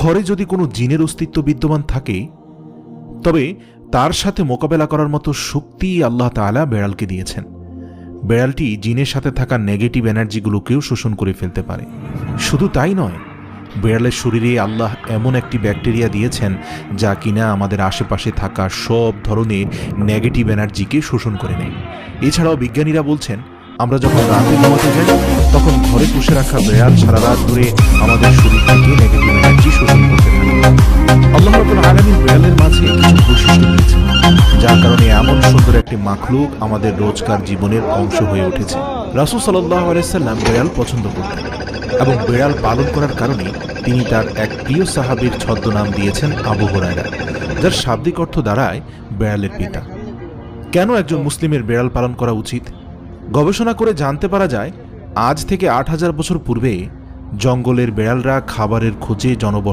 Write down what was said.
ঘরে যদি কোনো জিনের অস্তিত্ব বিদ্যমান থাকে, তবে তার সাথে মোকাবেলা করার মতো শক্তি আল্লাহ তাআলা বেড়ালকে দিয়েছেন। বেড়ালটি জিনের সাথে থাকা নেগেটিভ এনার্জিগুলোকেও শোষণ করে ফেলতে পারে। শুধু তাই নয়, বেড়ালের শরীরে আল্লাহ এমন একটি ব্যাকটেরিয়া দিয়েছেন যা কিনা আমাদের আশেপাশে থাকা সব ধরনের নেগেটিভ এনার্জিকে শোষণ করে নেয়। এছাড়াও বিজ্ঞানীরা বলছেন, আমরা যখন রাতে ঘুমাতে যাই তখন ঘরে পুষে রাখা বেড়াল সারা রাত ধরে আমাদের শরীর থেকে নেগেটিভ এনার্জি শোষণ করতে থাকে। আল্লাহ রাব্বুল আলামিন বেড়ালের মাঝে কিছু বৈশিষ্ট্য দিয়েছেন, যার কারণে এমন সুন্দর একটি মাখলুক আমাদের রোজকার জীবনের অংশ হয়ে উঠেছে। রাসূল সাল্লাল্লাহু আলাইহি সাল্লাম বেড়াল পছন্দ করতেন এবং বেড়াল পালন করার কারণে তিনি তার এক প্রিয় সাহাবীর ছদ্মনাম দিয়েছেন আবু হুরায়রা, যার শাব্দিক অর্থ দাঁড়ায় বেড়ালের পিতা। কেন একজন মুসলিমের বেড়াল পালন করা উচিত? গবেষণা করে জানতে পারা যায়, আজ থেকে ৮,০০০ বছর পূর্বে জঙ্গলের বেড়ালরা খাবারের খোঁজে জনবসতি